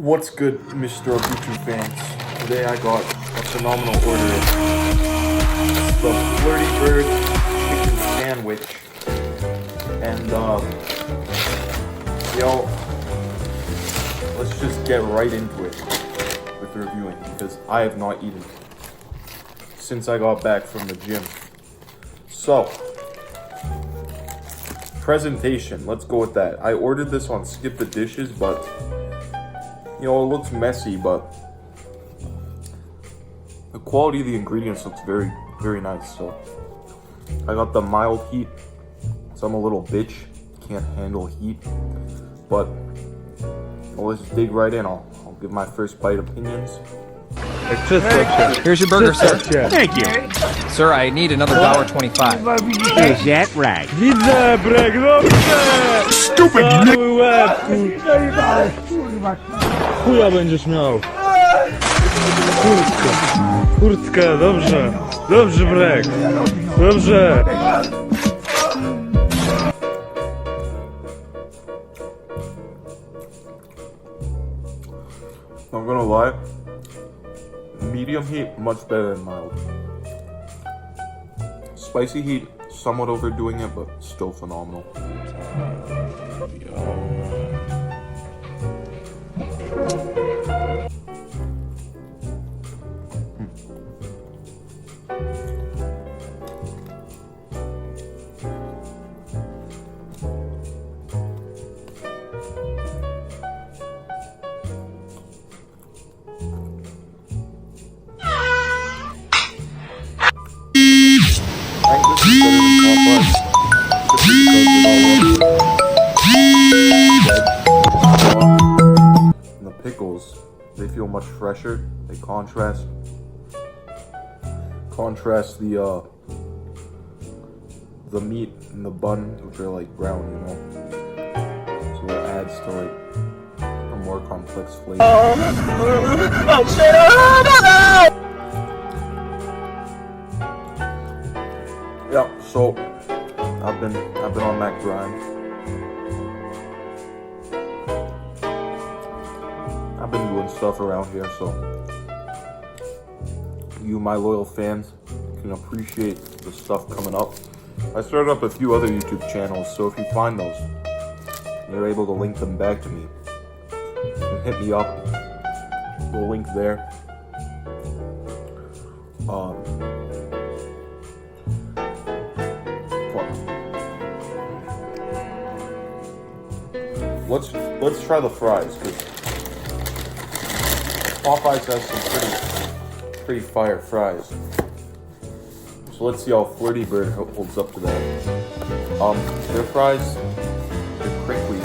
What's good, Mr. Obutu fans? Today I got a phenomenal order. It's the Flirty Bird chicken sandwich. And, let's just get right into it with reviewing, because I have not eaten since I got back from the gym. So, presentation, let's go with that. I ordered this on Skip the Dishes, but it looks messy, but the quality of the ingredients looks very, very nice. So I got the mild heat, so I'm a little bitch, can't handle heat. But let's dig right in. I'll give my first bite opinions. Here's your burger, sir. Thank you. Sir, I need another $1.25. Is that right? Stupid Chuja będziesz miał. Kurtka, dobrze. Dobrze, Brek. Dobrze. Not gonna lie, medium heat much better than mild. Spicy heat, somewhat overdoing it, but still phenomenal. And the pickles, they feel much fresher. They contrast the meat and the bun, which are like brown, so it adds to like a more complex flavor. Yeah, so I've been on that grind. I've been doing stuff around here, so you, my loyal fans, can appreciate the stuff coming up. I started up a few other YouTube channels, so if you find those, you're able to link them back to me. You can hit me up. The link there. Let's try the fries, because Popeyes has some pretty fire fries. So let's see how Flirty Bird holds up to that. Their fries, they're crinkly.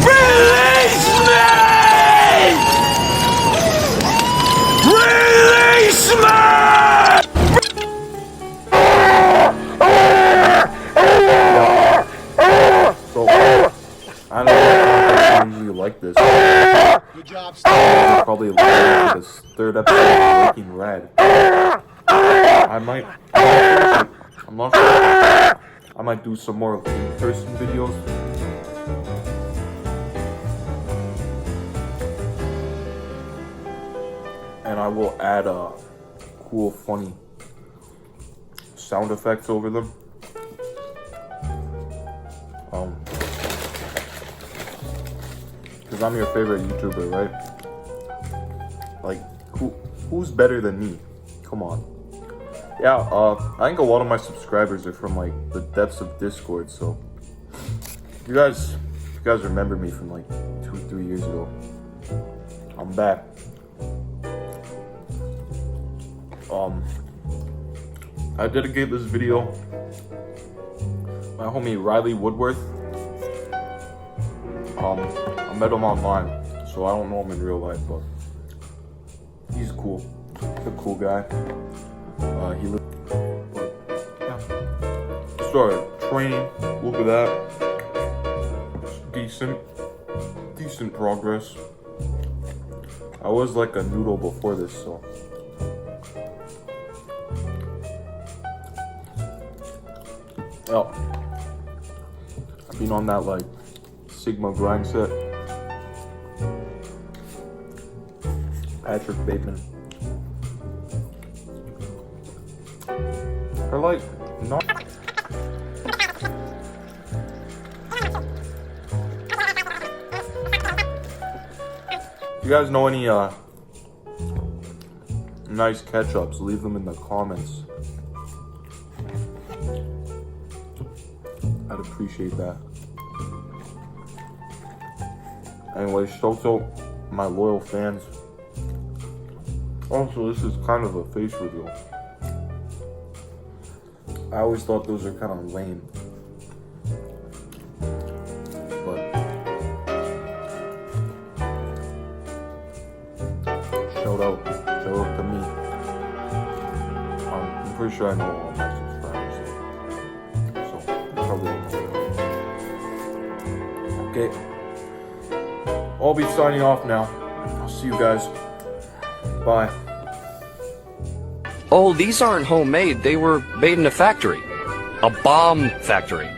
Release me! Release me! So I don't know if I usually like this. Good job, Probably like this third episode of Breaking Rad. I'm not sure. I might do some more in-person videos. And I will add cool, funny sound effects over them. Because I'm your favorite YouTuber, right? Like, who's better than me? Come on. Yeah, I think a lot of my subscribers are from like the depths of Discord, so if you guys remember me from like 2-3 years ago, I'm back. I dedicate this video my homie Riley Woodworth. I met him online, so I don't know him in real life, but he's cool. He's a cool guy. He lives, but yeah. Started training. Look at that. Decent progress. I was like a noodle before this, so. Oh, I've been on that like Sigma grind set. Patrick Bateman. They're like not. If you guys know any nice ketchups, leave them in the comments. I'd appreciate that. Anyway, shout out my loyal fans. Also, this is kind of a face reveal. I always thought those are kind of lame. But shout out to me. I'm pretty sure I know all my subscribers. So probably don't know. Okay. I'll be signing off now. I'll see you guys. Bye. Oh, these aren't homemade. They were made in a factory. A bomb factory.